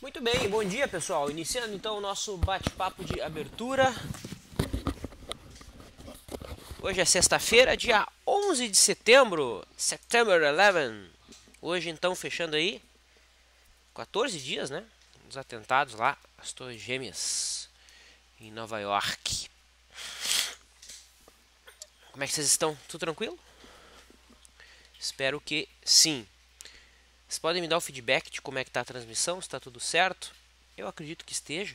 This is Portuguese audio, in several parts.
Muito bem, bom dia pessoal. Iniciando então o nosso bate-papo de abertura. Hoje é sexta-feira, dia 11 de setembro, September 11. Hoje então fechando aí 14 dias, né? Os atentados lá, as Torres Gêmeas em Nova York. Como é que vocês estão? Tudo tranquilo? Espero que sim. Vocês podem me dar o feedback de como é que está a transmissão, se está tudo certo? Eu acredito que esteja,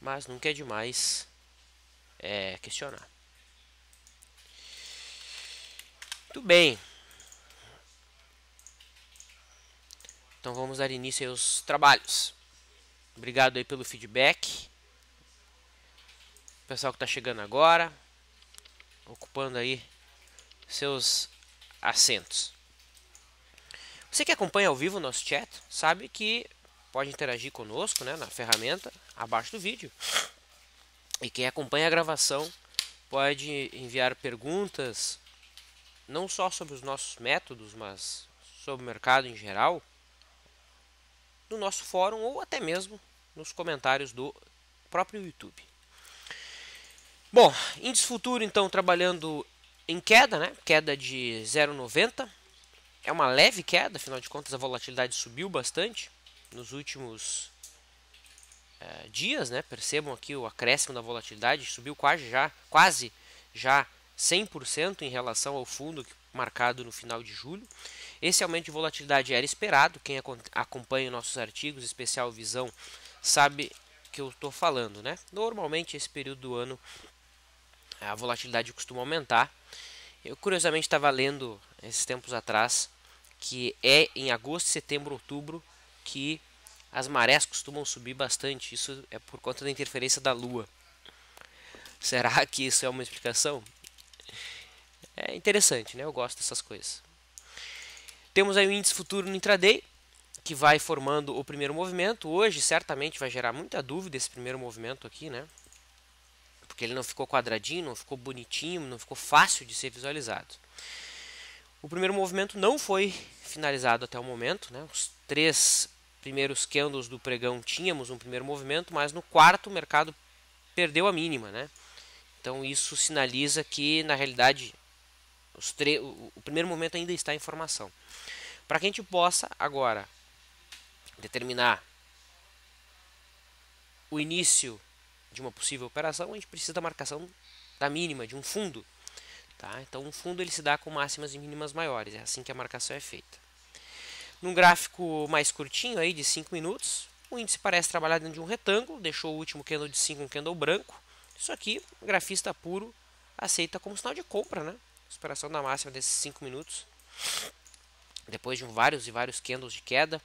mas nunca é demais questionar. Muito bem. Então vamos dar início aos trabalhos. Obrigado aí pelo feedback. O pessoal que está chegando agora, ocupando aí seus assentos. Você que acompanha ao vivo o nosso chat, sabe que pode interagir conosco, né, na ferramenta abaixo do vídeo. E quem acompanha a gravação pode enviar perguntas, não só sobre os nossos métodos, mas sobre o mercado em geral, no nosso fórum ou até mesmo nos comentários do próprio YouTube. Bom, índice futuro então trabalhando em queda, né? Queda de 0,90. É uma leve queda, afinal de contas a volatilidade subiu bastante nos últimos dias, né? Percebam aqui o acréscimo da volatilidade, subiu quase já 100% em relação ao fundo marcado no final de julho. Esse aumento de volatilidade era esperado, quem acompanha nossos artigos, especial Visão, sabe que eu estou falando, né? Normalmente esse período do ano a volatilidade costuma aumentar. Eu curiosamente estava lendo esses tempos atrás que é em agosto, setembro, outubro que as marés costumam subir bastante. Isso é por conta da interferência da Lua. Será que isso é uma explicação? É interessante, né? Eu gosto dessas coisas. Temos aí o índice futuro no intraday, que vai formando o primeiro movimento. Hoje certamente vai gerar muita dúvida esse primeiro movimento aqui, né? Porque ele não ficou quadradinho, não ficou bonitinho, não ficou fácil de ser visualizado. O primeiro movimento não foi finalizado até o momento, né? Os três primeiros candles do pregão tínhamos um primeiro movimento, mas no quarto o mercado perdeu a mínima, né? Então isso sinaliza que na realidade o primeiro movimento ainda está em formação. Para que a gente possa agora determinar o início de uma possível operação, a gente precisa da marcação da mínima de um fundo. Tá? Então um fundo ele se dá com máximas e mínimas maiores, é assim que a marcação é feita. Num gráfico mais curtinho, aí de 5 minutos, o índice parece trabalhar dentro de um retângulo, deixou o último candle de 5 um candle branco. Isso aqui, o grafista puro aceita como sinal de compra, né? Superação da máxima desses 5 minutos. Depois de vários e vários candles de queda,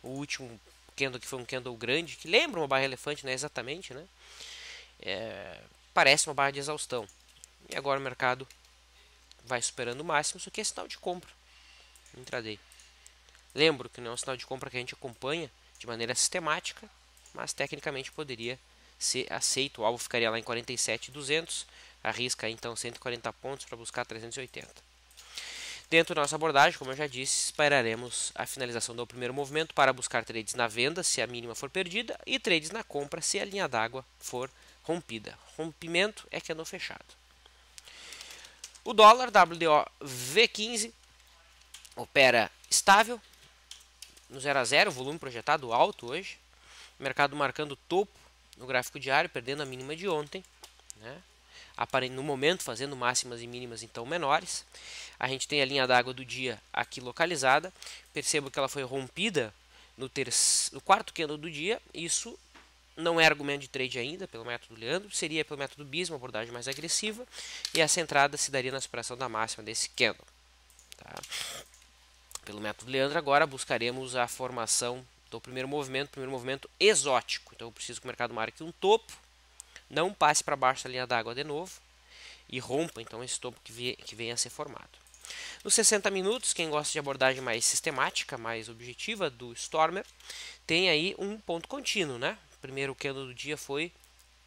o último candle que foi um candle grande, que lembra uma barra elefante, não é exatamente, né? Parece uma barra de exaustão. E agora o mercado vai superando o máximo, isso aqui é sinal de compra no intraday. Lembro que não é um sinal de compra que a gente acompanha de maneira sistemática, mas tecnicamente poderia ser aceito. O alvo ficaria lá em 47.200, arrisca então 140 pontos para buscar 380. Dentro da nossa abordagem, como eu já disse, esperaremos a finalização do primeiro movimento para buscar trades na venda se a mínima for perdida e trades na compra se a linha d'água for rompida. Rompimento é candle fechado. O dólar WDO V15 opera estável no 0 a 0, volume projetado alto hoje. O mercado marcando topo no gráfico diário, perdendo a mínima de ontem, né? No momento fazendo máximas e mínimas então menores. A gente tem a linha d'água do dia aqui localizada. Percebo que ela foi rompida no quarto candle do dia. Isso não é argumento de trade ainda pelo método Leandro, seria pelo método BIS, uma abordagem mais agressiva, e essa entrada se daria na superação da máxima desse candle. Tá? Pelo método Leandro agora buscaremos a formação do primeiro movimento exótico. Então eu preciso que o mercado marque um topo, não passe para baixo da linha d'água de novo e rompa então esse topo que venha a ser formado. Nos 60 minutos, quem gosta de abordagem mais sistemática, mais objetiva do Stormer, tem aí um ponto contínuo, né? O primeiro candle do dia foi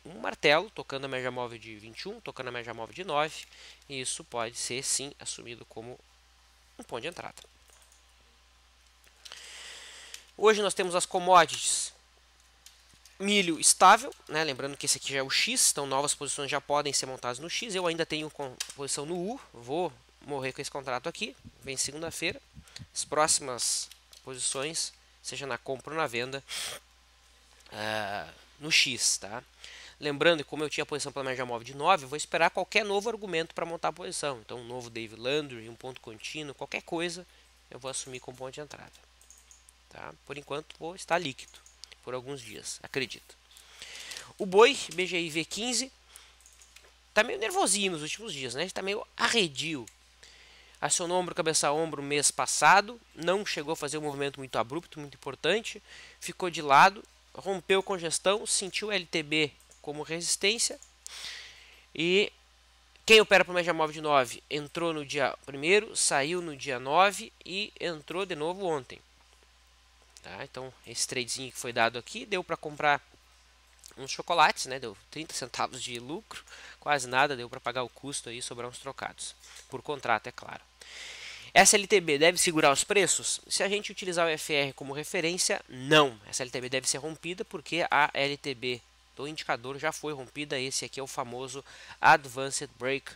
um martelo, tocando a média móvel de 21, tocando a média móvel de 9, e isso pode ser sim assumido como um ponto de entrada. Hoje nós temos as commodities. Milho estável, né? Lembrando que esse aqui já é o X, então novas posições já podem ser montadas no X. Eu ainda tenho posição no U, vou morrer com esse contrato aqui, vem segunda-feira. As próximas posições, seja na compra ou na venda, no X, tá? Lembrando que como eu tinha a posição pela média móvel de 9, eu vou esperar qualquer novo argumento para montar a posição. Então um novo Dave Landry, um ponto contínuo, qualquer coisa, eu vou assumir como ponto de entrada. Tá? Por enquanto vou estar líquido, por alguns dias, acredito. O boi, BGI V15, tá meio nervosinho nos últimos dias, né? Está meio arredio. Acionou ombro, cabeça a ombro mês passado, não chegou a fazer um movimento muito abrupto, muito importante, ficou de lado, rompeu congestão, sentiu LTB como resistência e quem opera por média móvel de 9 entrou no dia 1º, saiu no dia 9 e entrou de novo ontem. Tá? Então esse tradezinho que foi dado aqui deu para comprar uns chocolates, né? Deu 30 centavos de lucro, quase nada, deu para pagar o custo aí, sobrar uns trocados, por contrato, é claro. Essa LTB deve segurar os preços? Se a gente utilizar o FR como referência, não. Essa LTB deve ser rompida porque a LTB do indicador já foi rompida. Esse aqui é o famoso Advanced Break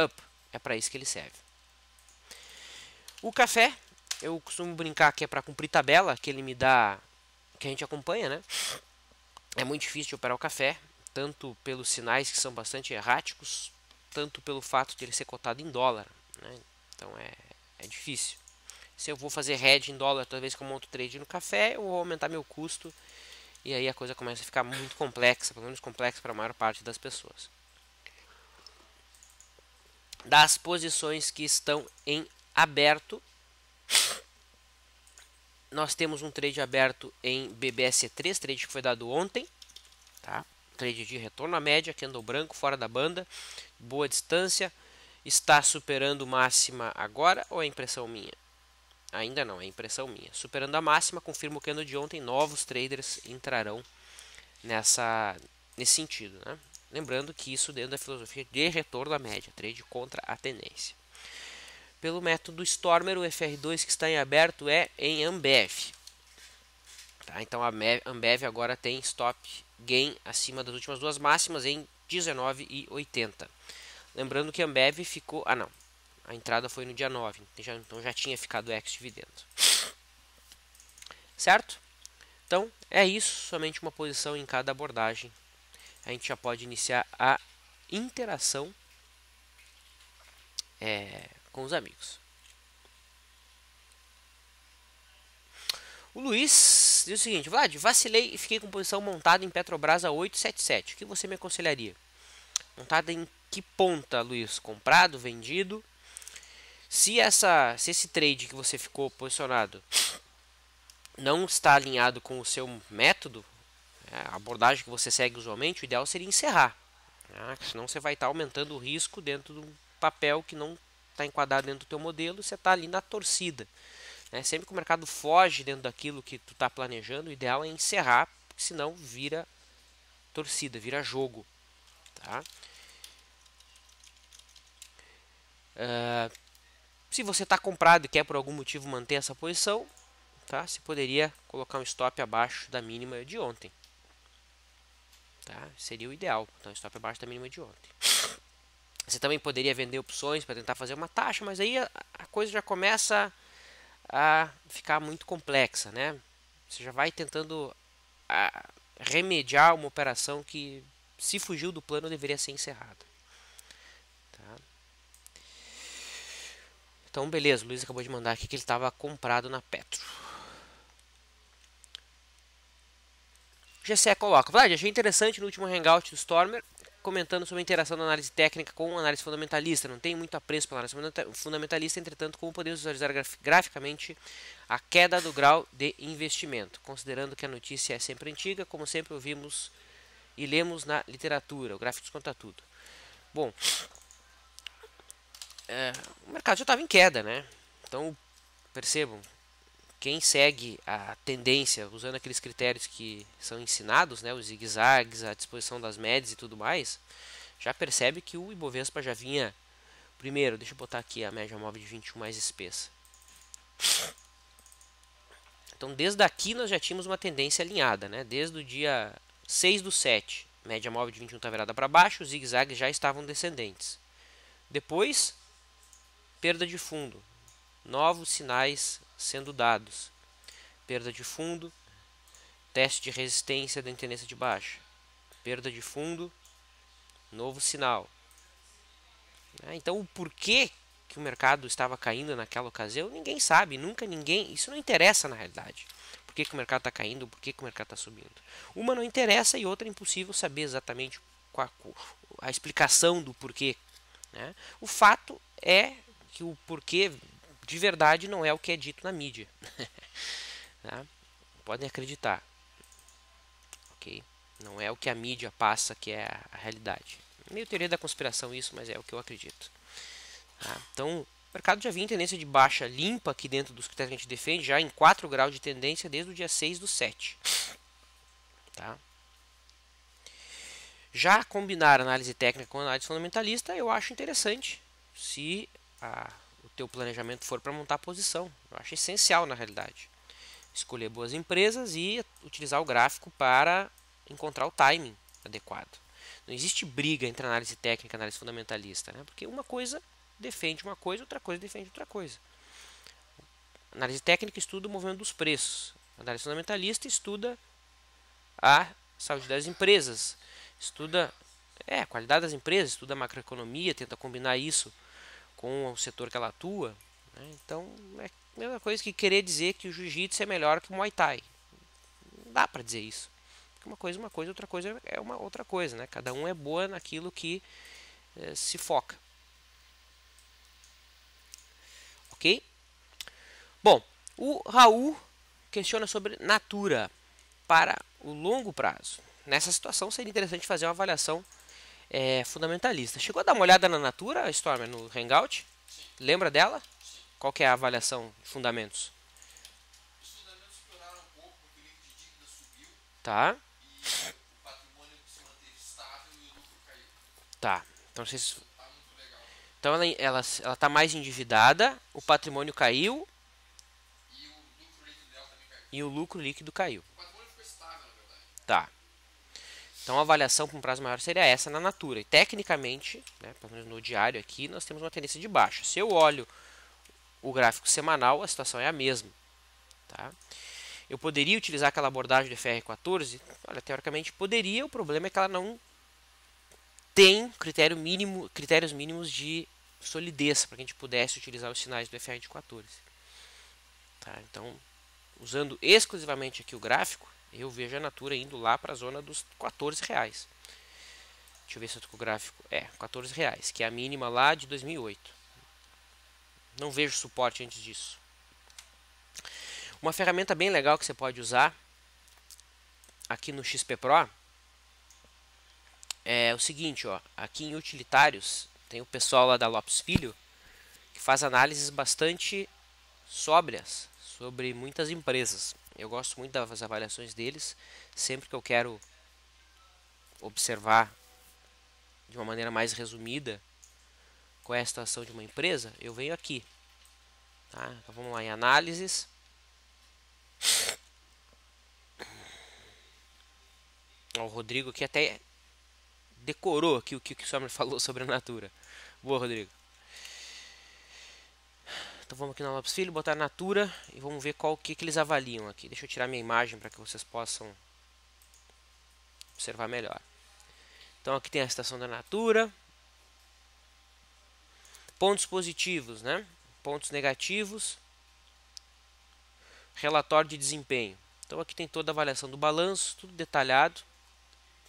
Up. É para isso que ele serve. O café, eu costumo brincar que é para cumprir tabela, que ele me dá, que a gente acompanha, né? É muito difícil de operar o café, tanto pelos sinais que são bastante erráticos, tanto pelo fato de ele ser cotado em dólar, né? Então é difícil. Se eu vou fazer hedge em dólar toda vez que eu monto trade no café, eu vou aumentar meu custo e aí a coisa começa a ficar muito complexa, pelo menos complexa para a maior parte das pessoas. Das posições que estão em aberto, nós temos um trade aberto em BBSC3, trade que foi dado ontem, tá? Trade de retorno à média, candle branco, fora da banda, boa distância, está superando máxima agora ou é impressão minha? Ainda não, é impressão minha. Superando a máxima, confirmo o candle de ontem, novos traders entrarão nesse sentido, né? Lembrando que isso dentro da filosofia de retorno à média, trade contra a tendência. Pelo método Stormer, o FR2 que está em aberto é em Ambev. Tá? Então a Ambev agora tem stop gain acima das últimas duas máximas em 19,80. Lembrando que a Ambev ficou... Ah não, a entrada foi no dia 9, então já tinha ficado ex-dividendo. Certo? Então é isso, somente uma posição em cada abordagem. A gente já pode iniciar a interação com os amigos. O Luiz diz o seguinte: Vlad, vacilei e fiquei com posição montada em Petrobras a 877. O que você me aconselharia? Montada em que ponta, Luiz? Comprado, vendido? Se esse trade que você ficou posicionado não está alinhado com o seu método, a abordagem que você segue usualmente, o ideal seria encerrar. Senão você vai estar aumentando o risco dentro de um papel que não está enquadrado dentro do teu modelo, você está ali na torcida. Sempre que o mercado foge dentro daquilo que tu está planejando, o ideal é encerrar, porque senão vira torcida, vira jogo. Tá? Se você está comprado e quer por algum motivo manter essa posição, tá? Você poderia colocar um stop abaixo da mínima de ontem. Tá? Seria o ideal, então stop abaixo da mínima de ontem. Você também poderia vender opções para tentar fazer uma taxa, mas aí a coisa já começa a ficar muito complexa, né? Você já vai tentando remediar uma operação que, se fugiu do plano, deveria ser encerrada. Tá? Então, beleza, o Luiz acabou de mandar aqui que ele estava comprado na Petro. GCE coloca: Vlad, achei interessante no último hangout do Stormer, comentando sobre a interação da análise técnica com a análise fundamentalista. Não tem muito apreço pela análise fundamentalista, entretanto, como podemos visualizar graficamente a queda do grau de investimento, considerando que a notícia é sempre antiga, como sempre ouvimos e lemos na literatura. O gráfico desconta tudo. Bom, o mercado já estava em queda, né? Então, percebam, quem segue a tendência usando aqueles critérios que são ensinados, né, os zigue-zagues, a disposição das médias e tudo mais, já percebe que o Ibovespa já vinha. Primeiro, deixa eu botar aqui a média móvel de 21 mais espessa. Então, desde aqui nós já tínhamos uma tendência alinhada, né? Desde o dia 6/7, média móvel de 21 está virada para baixo, os zigue-zagues já estavam descendentes. Depois, perda de fundo, novos sinais sendo dados. Perda de fundo, teste de resistência da tendência de baixa. Perda de fundo, novo sinal. Então, o porquê que o mercado estava caindo naquela ocasião, ninguém sabe, nunca ninguém, isso não interessa na realidade. Por que o mercado está caindo, por que o mercado está subindo. Uma não interessa e outra é impossível saber exatamente a explicação do porquê. Né? O fato é que o porquê de verdade não é o que é dito na mídia. Tá? Podem acreditar. Ok? Não é o que a mídia passa que é a realidade. Meio teoria da conspiração isso, mas é o que eu acredito. Tá? Então, o mercado já vinha em tendência de baixa limpa aqui dentro dos critérios que a gente defende, já em 4 graus de tendência desde o dia 6/7. Tá? Já combinar análise técnica com análise fundamentalista, eu acho interessante, se o teu planejamento for para montar posição. Eu acho essencial na realidade. Escolher boas empresas e utilizar o gráfico para encontrar o timing adequado. Não existe briga entre análise técnica e análise fundamentalista, né? Porque uma coisa defende uma coisa, outra coisa defende outra coisa. Análise técnica estuda o movimento dos preços. Análise fundamentalista estuda a saúde das empresas, estuda a qualidade das empresas, estuda a macroeconomia, tenta combinar isso com o setor que ela atua. Né? Então, é a mesma coisa que querer dizer que o jiu-jitsu é melhor que o muay thai. Não dá para dizer isso. Porque uma coisa, outra coisa é uma outra coisa. Né? Cada um é boa naquilo que se foca. Ok? Bom, o Raul questiona sobre Natura para o longo prazo. Nessa situação seria interessante fazer uma avaliação fundamentalista. Chegou a dar uma olhada na Natura, Stormer, no Hangout? Sim. Lembra dela? Qual que é a avaliação de fundamentos? Os fundamentos pioraram um pouco porque o nível de dívida subiu. Tá. E o patrimônio se manteve estável e o lucro caiu. Tá. Então vocês... Isso tá muito legal. Então ela está mais endividada, o patrimônio caiu E o lucro líquido dela também caiu. e o lucro líquido caiu. O patrimônio ficou estável, na verdade. Tá. Então a avaliação para um prazo maior seria essa na Natura. E tecnicamente, né, pelo menos no diário aqui, nós temos uma tendência de baixa. Se eu olho o gráfico semanal, a situação é a mesma. Tá? Eu poderia utilizar aquela abordagem do FR14? Olha, teoricamente poderia, o problema é que ela não tem critérios mínimos de solidez para que a gente pudesse utilizar os sinais do FR de 14. Tá? Então, usando exclusivamente aqui o gráfico, eu vejo a Natura indo lá para a zona dos R$14. Deixa eu ver se eu estou com o gráfico. R$14, que é a mínima lá de 2008. Não vejo suporte antes disso. Uma ferramenta bem legal que você pode usar aqui no XP Pro é o seguinte, ó, aqui em utilitários tem o pessoal lá da Lopes Filho que faz análises bastante sóbrias sobre muitas empresas. Eu gosto muito das avaliações deles, sempre que eu quero observar de uma maneira mais resumida qual é a situação de uma empresa, eu venho aqui. Tá? Então vamos lá em análises. O Rodrigo aqui até decorou aqui o que o Sommer falou sobre a Natura. Boa, Rodrigo. Então vamos aqui na Lopes Filho, botar Natura e vamos ver qual que eles avaliam aqui. Deixa eu tirar minha imagem para que vocês possam observar melhor. Então aqui tem a situação da Natura. Pontos positivos, né? Pontos negativos. Relatório de desempenho. Então aqui tem toda a avaliação do balanço, tudo detalhado.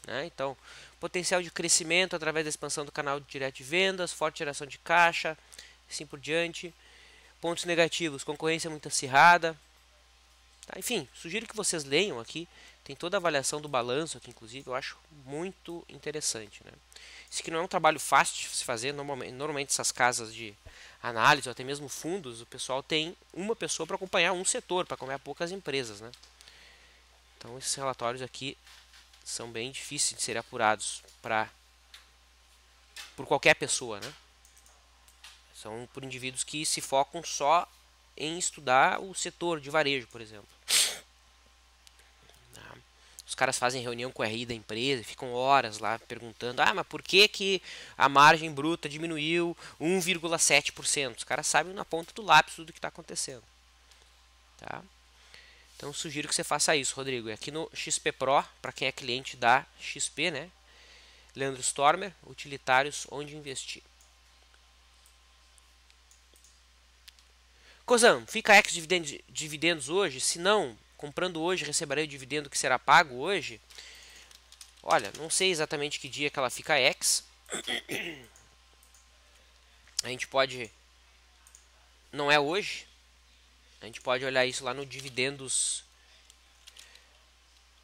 Né? Então, potencial de crescimento através da expansão do canal direto de vendas, forte geração de caixa, assim por diante. Pontos negativos, concorrência muito acirrada. Tá? Enfim, sugiro que vocês leiam aqui. Tem toda a avaliação do balanço aqui, inclusive, eu acho muito interessante. Né? Isso aqui não é um trabalho fácil de se fazer. Normalmente essas casas de análise, ou até mesmo fundos, o pessoal tem uma pessoa para acompanhar um setor, para acompanhar poucas empresas. Né? Então esses relatórios aqui são bem difíceis de serem apurados por qualquer pessoa, né? São por indivíduos que se focam só em estudar o setor de varejo, por exemplo. caras fazem reunião com o RI da empresa, ficam horas lá perguntando, mas por que que a margem bruta diminuiu 1,7%? Os caras sabem na ponta do lápis tudo o que está acontecendo. Tá? Então sugiro que você faça isso, Rodrigo. E aqui no XP Pro, para quem é cliente da XP, né? Leandro Stormer, utilitários onde investir. Cozão, fica ex dividendos hoje? Se não, comprando hoje, receberei o dividendo que será pago hoje? Olha, não sei exatamente que dia que ela fica ex. A gente pode... Não é hoje. A gente pode olhar isso lá no Dividendos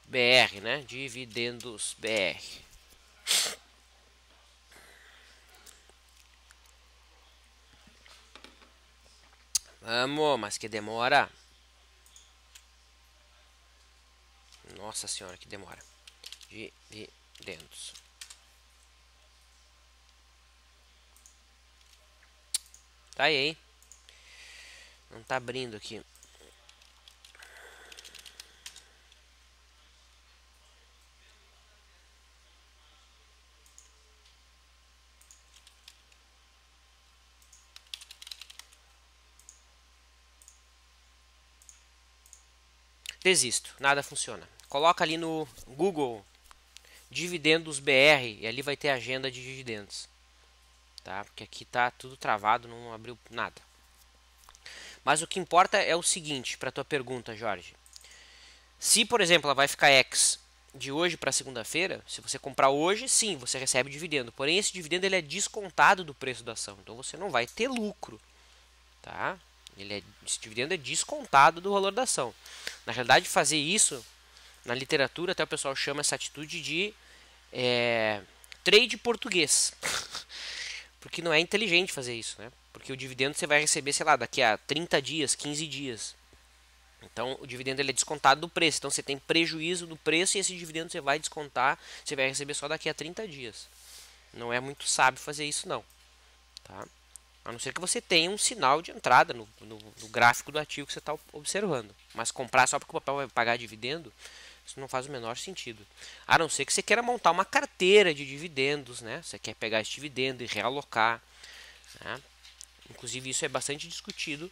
BR, né? Dividendos BR. Vamos, mas que demora. Nossa senhora, que demora. Dividendos. Tá aí, hein? Não tá abrindo aqui. Desisto, nada funciona. Coloca ali no Google Dividendos BR e ali vai ter a agenda de dividendos. Tá? Porque aqui tá tudo travado, não abriu nada. Mas o que importa é o seguinte, para tua pergunta, Jorge. Se, por exemplo, ela vai ficar ex de hoje para segunda-feira, se você comprar hoje, sim, você recebe dividendo. Porém, esse dividendo ele é descontado do preço da ação, então você não vai ter lucro, tá? Esse dividendo é descontado do valor da ação. Na realidade, fazer isso, na literatura, até o pessoal chama essa atitude de trade português. Porque não é inteligente fazer isso, né? Porque o dividendo você vai receber, sei lá, daqui a 30 dias, 15 dias. Então, o dividendo ele é descontado do preço. Então, você tem prejuízo no preço e esse dividendo você vai descontar, você vai receber só daqui a 30 dias. Não é muito sábio fazer isso, não. Tá? A não ser que você tenha um sinal de entrada no gráfico do ativo que você está observando. Mas comprar só porque o papel vai pagar dividendo, isso não faz o menor sentido. A não ser que você queira montar uma carteira de dividendos, né? Você quer pegar esse dividendo e realocar. Né? Inclusive, isso é bastante discutido.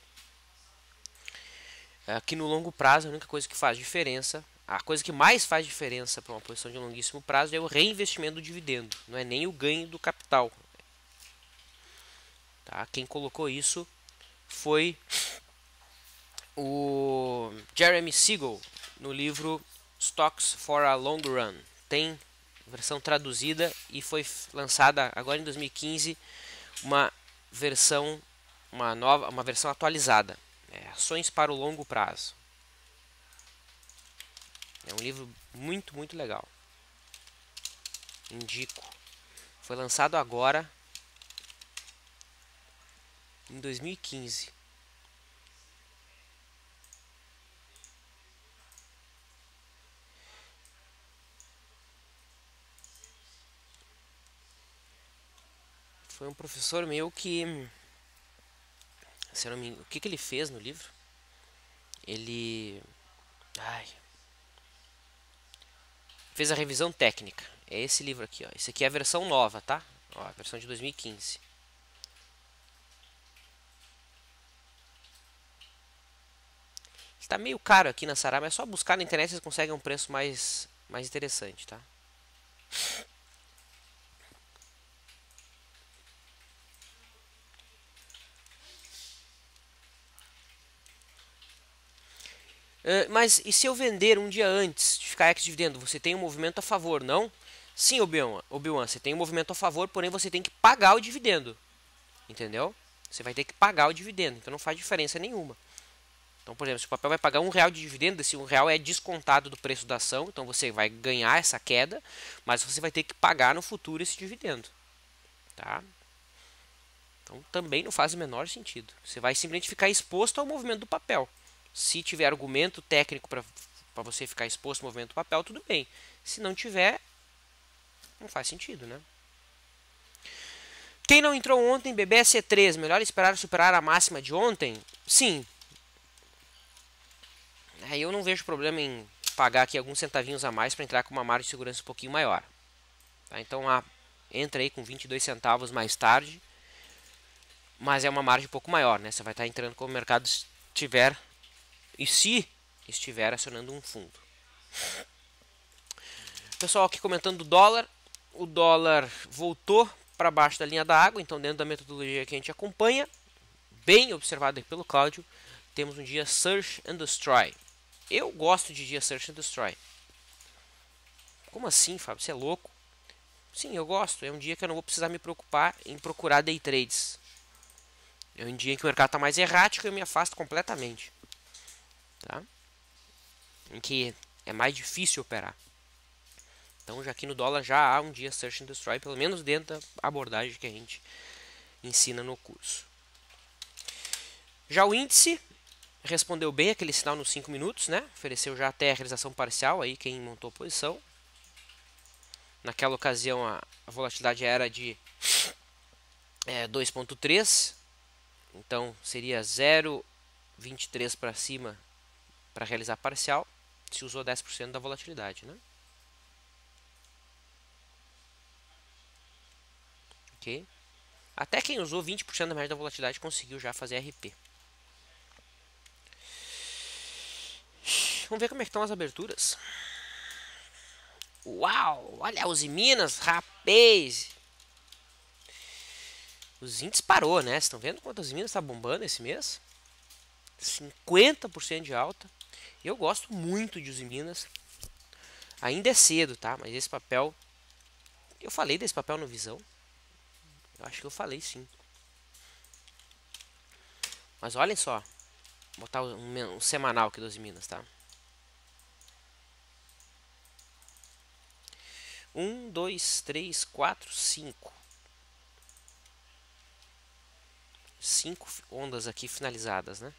Aqui no longo prazo, a única coisa que faz diferença, a coisa que mais faz diferença para uma posição de longuíssimo prazo é o reinvestimento do dividendo, não é nem o ganho do capital. Tá? Quem colocou isso foi o Jeremy Siegel no livro Stocks for a Long Run. Tem versão traduzida e foi lançada agora em 2015 uma versão atualizada. Ações para o longo prazo. É um livro muito, muito legal. Indico. Foi lançado agora em 2015. Foi um professor meu que... O que ele fez no livro? Ele... fez a revisão técnica. É esse livro aqui, ó. Esse aqui é a versão nova, tá? Ó, a versão de 2015. Está meio caro aqui na Saraiva, mas é só buscar na internet vocês conseguem um preço mais interessante, tá? Mas e se eu vender um dia antes de ficar ex-dividendo? Você tem um movimento a favor, não? Sim, Obi-Wan, você tem um movimento a favor, porém você tem que pagar o dividendo. Entendeu? Você vai ter que pagar o dividendo, então não faz diferença nenhuma. Então, por exemplo, se o papel vai pagar R$1 de dividendo, esse R$1 é descontado do preço da ação, então você vai ganhar essa queda, mas você vai ter que pagar no futuro esse dividendo. Tá? Então também não faz o menor sentido. Você vai simplesmente ficar exposto ao movimento do papel. Se tiver argumento técnico para você ficar exposto ao movimento do papel, tudo bem. Se não tiver, não faz sentido, né? Quem não entrou ontem, BBSC3, melhor esperar superar a máxima de ontem? Sim. Aí eu não vejo problema em pagar aqui alguns centavinhos a mais para entrar com uma margem de segurança um pouquinho maior. Tá? Então entra aí com 22 centavos mais tarde, mas é uma margem um pouco maior, né? Você vai estar entrando como o mercado estiver, e se estiver acionando um fundo. Pessoal aqui comentando o dólar voltou para baixo da linha da água, então dentro da metodologia que a gente acompanha, bem observado aqui pelo Cláudio, temos um dia Search and Destroy. Eu gosto de dia Search and Destroy. Como assim, Fábio? Você é louco? Sim, eu gosto. É um dia que eu não vou precisar me preocupar em procurar day trades. É um dia em que o mercado está mais errático e eu me afasto completamente. Tá? Em que é mais difícil operar. Então, já aqui no dólar já há um dia Search and Destroy, pelo menos dentro da abordagem que a gente ensina no curso. Já o índice respondeu bem aquele sinal nos 5 minutos, né? Ofereceu já até a realização parcial aí quem montou a posição. Naquela ocasião a volatilidade era de 2.3, então seria 0,23 para cima para realizar parcial, se usou 10% da volatilidade, né? Ok? Até quem usou 20% da média da volatilidade conseguiu já fazer RP. Vamos ver como é que estão as aberturas. Uau! Olha os Minas, rapaz! Os índices parou, né? Vocês estão vendo quantas Minas está bombando esse mês? 50% de alta. Eu gosto muito de Uzi Minas. Ainda é cedo, tá? Mas esse papel... Eu falei desse papel no Visão? Eu acho que eu falei sim. Mas olhem só. Vou botar um semanal aqui do Uzi Minas, tá? 1, 2, 3, 4, 5. 5 ondas aqui finalizadas, né?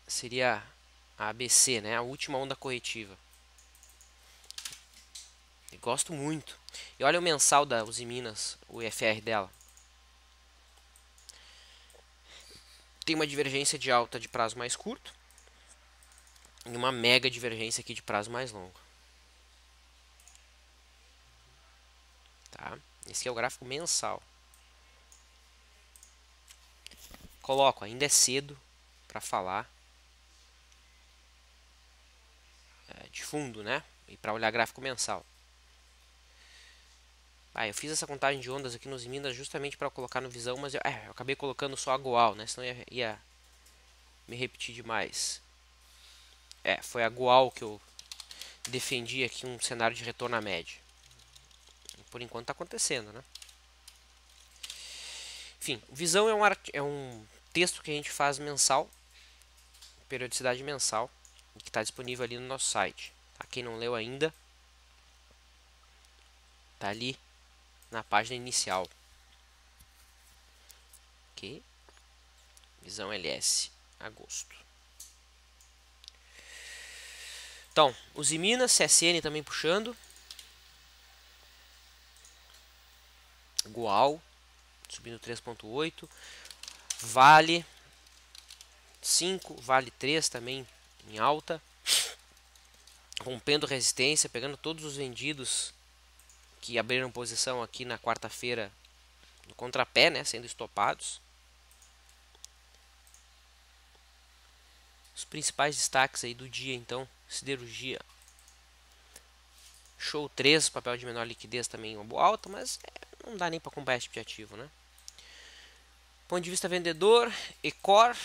Seria a ABC, né? A última onda corretiva. Eu gosto muito. E olha o mensal da Uzi Minas, o IFR dela. Tem uma divergência de alta de prazo mais curto e uma mega divergência aqui de prazo mais longo. Tá? Esse aqui é o gráfico mensal. Coloco, ainda é cedo para falar de fundo, né? E para olhar gráfico mensal. Eu fiz essa contagem de ondas aqui nos Minas justamente para colocar no Visão, mas eu acabei colocando só a Goal, né? Senão ia me repetir demais. Foi a Goal que eu defendi aqui um cenário de retorno à média. Por enquanto está acontecendo, né? Enfim, o Visão é um texto que a gente faz mensal, periodicidade mensal, que está disponível ali no nosso site. Tá? Quem não leu ainda, tá ali na página inicial. Ok? Visão LS, agosto. Então, Uzi Minas, CSN também puxando. Goal, subindo 3.8. Vale 5, Vale 3 também em alta. Rompendo resistência, pegando todos os vendidos que abriram posição aqui na quarta-feira no contrapé, né, sendo estopados. Os principais destaques aí do dia, então, siderurgia. Show 3, papel de menor liquidez também uma boa alta, mas não dá nem para comprar esse tipo de ativo, né? Ponto de vista vendedor, Ecor,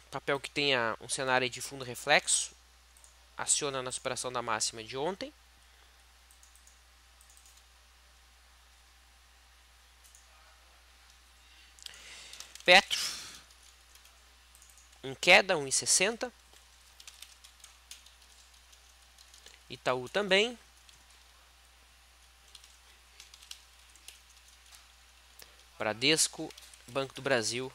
papel que tenha um cenário de fundo reflexo, aciona na superação da máxima de ontem. Petro, em queda, 1,60. Itaú também. Bradesco, Banco do Brasil,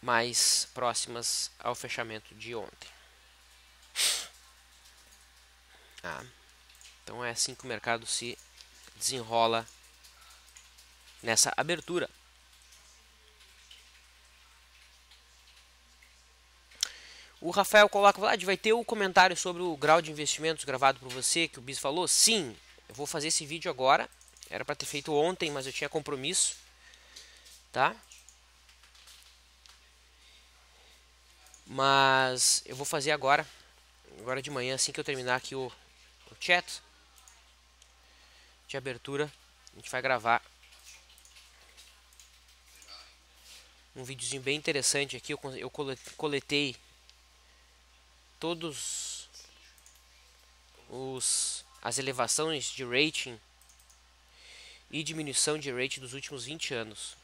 mais próximas ao fechamento de ontem. Então é assim que o mercado se desenrola nessa abertura. O Rafael coloca, Vlad, vai ter o comentário sobre o grau de investimentos gravado por você, que o Bis falou? Sim, eu vou fazer esse vídeo agora. Era para ter feito ontem, mas eu tinha compromisso. Tá? Mas eu vou fazer agora de manhã, assim que eu terminar aqui o chat de abertura. A gente vai gravar um videozinho bem interessante aqui. Eu coletei todos as elevações de rating e diminuição de rating dos últimos 20 anos.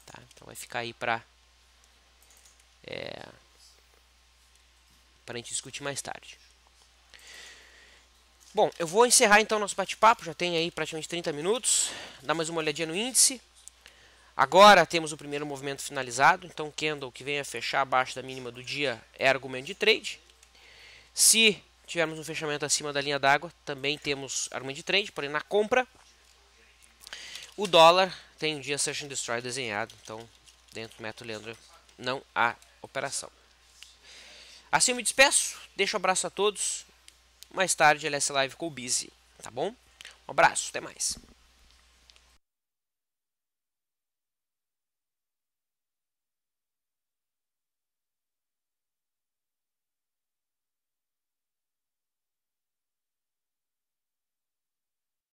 Tá? Então vai ficar aí para a gente discutir mais tarde. Bom, eu vou encerrar então nosso bate-papo. Já tem aí praticamente 30 minutos. Dá mais uma olhadinha no índice. Agora temos o primeiro movimento finalizado. Então candle que vem a fechar abaixo da mínima do dia é argumento de trade. Se tivermos um fechamento acima da linha d'água, também temos argumento de trade. Porém na compra, o dólar tem um dia Search and Destroy desenhado. Então dentro do método Leandro não há operação. Assim eu me despeço. Deixo um abraço a todos. Mais tarde, LS Live com o Busy. Tá bom? Um abraço, até mais.